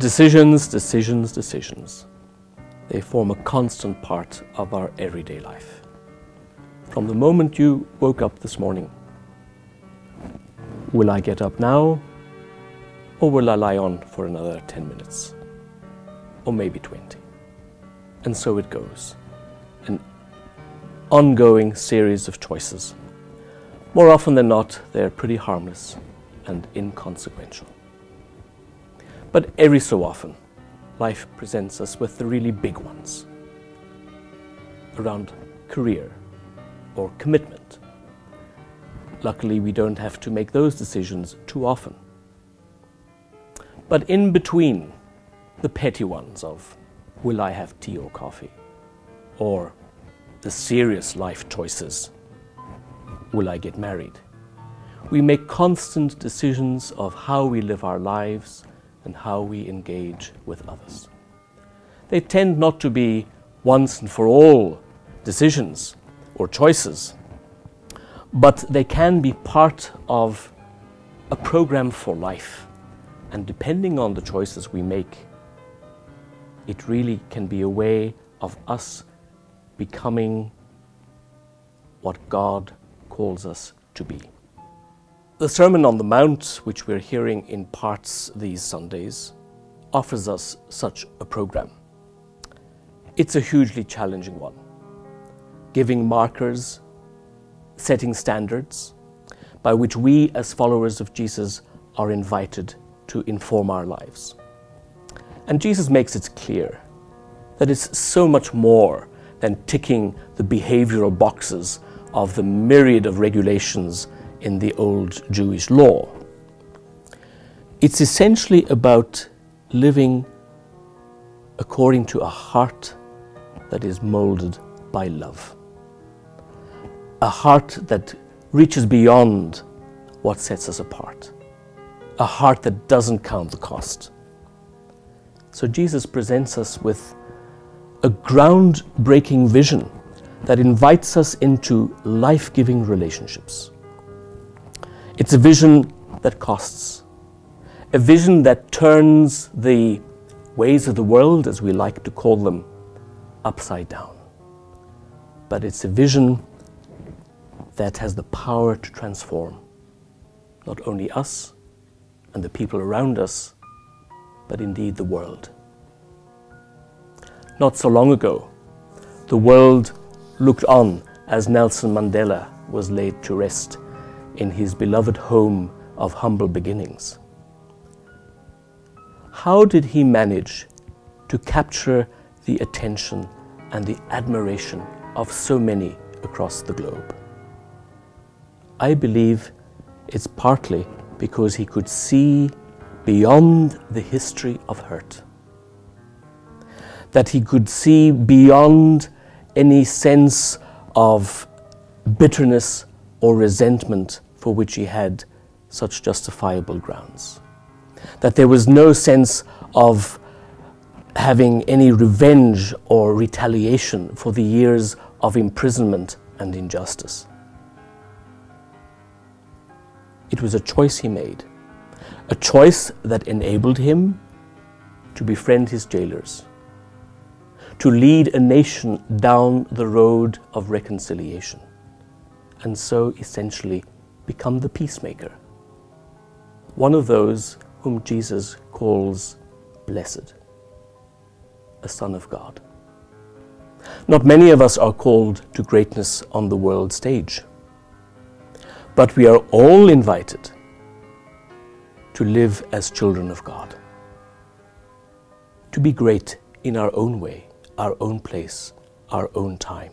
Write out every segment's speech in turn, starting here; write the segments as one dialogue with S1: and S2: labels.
S1: Decisions, decisions, decisions. They form a constant part of our everyday life. From the moment you woke up this morning, will I get up now, or will I lie on for another 10 minutes? Or maybe 20? And so it goes. An ongoing series of choices. More often than not, they're pretty harmless and inconsequential. But every so often, life presents us with the really big ones around career or commitment. Luckily, we don't have to make those decisions too often. But in between the petty ones of will I have tea or coffee, or the serious life choices, will I get married, we make constant decisions of how we live our lives and how we engage with others. They tend not to be once and for all decisions or choices, but they can be part of a program for life. And depending on the choices we make, it really can be a way of us becoming what God calls us to be. The Sermon on the Mount, which we're hearing in parts these Sundays, offers us such a program. It's a hugely challenging one, giving markers, setting standards by which we as followers of Jesus are invited to inform our lives. And Jesus makes it clear that it's so much more than ticking the behavioral boxes of the myriad of regulations in the old Jewish law. It's essentially about living according to a heart that is molded by love. A heart that reaches beyond what sets us apart. A heart that doesn't count the cost. So Jesus presents us with a groundbreaking vision that invites us into life-giving relationships. It's a vision that costs. A vision that turns the ways of the world, as we like to call them, upside down. But it's a vision that has the power to transform not only us and the people around us, but indeed the world. Not so long ago, the world looked on as Nelson Mandela was laid to rest in his beloved home of humble beginnings. How did he manage to capture the attention and the admiration of so many across the globe? I believe it's partly because he could see beyond the history of hurt. That he could see beyond any sense of bitterness or resentment for which he had such justifiable grounds. That there was no sense of having any revenge or retaliation for the years of imprisonment and injustice. It was a choice he made, a choice that enabled him to befriend his jailers, to lead a nation down the road of reconciliation, and so essentially become the peacemaker, one of those whom Jesus calls blessed, a son of God. Not many of us are called to greatness on the world stage, but we are all invited to live as children of God, to be great in our own way, our own place, our own time.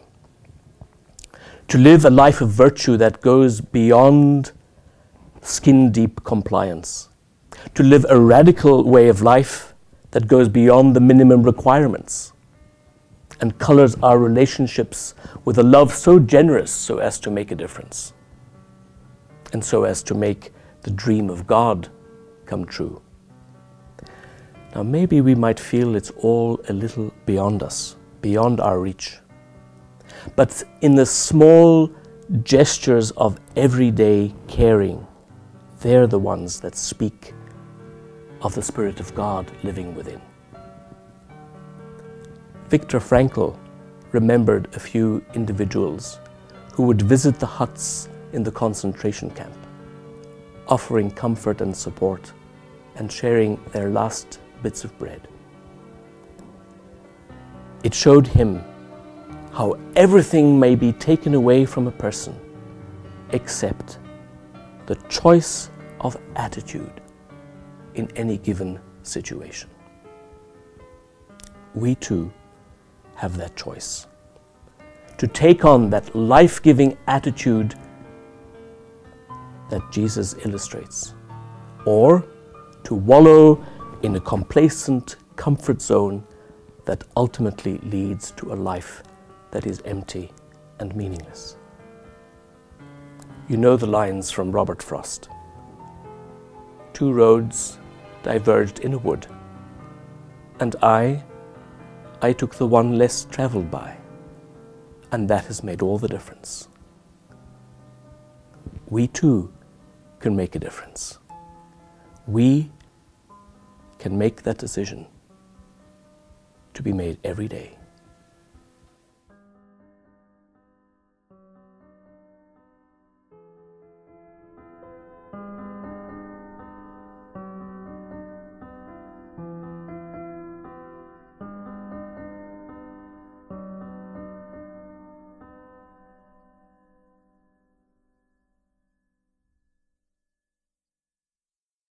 S1: To live a life of virtue that goes beyond skin-deep compliance. To live a radical way of life that goes beyond the minimum requirements and colors our relationships with a love so generous so as to make a difference and so as to make the dream of God come true. Now maybe we might feel it's all a little beyond us, beyond our reach. But in the small gestures of everyday caring, they're the ones that speak of the Spirit of God living within. Viktor Frankl remembered a few individuals who would visit the huts in the concentration camp, offering comfort and support and sharing their last bits of bread. It showed him how everything may be taken away from a person except the choice of attitude in any given situation. We too have that choice to take on that life-giving attitude that Jesus illustrates, or to wallow in a complacent comfort zone that ultimately leads to a life that is empty and meaningless. You know the lines from Robert Frost. Two roads diverged in a wood, and I took the one less traveled by, and that has made all the difference. We too can make a difference. We can make that decision to be made every day.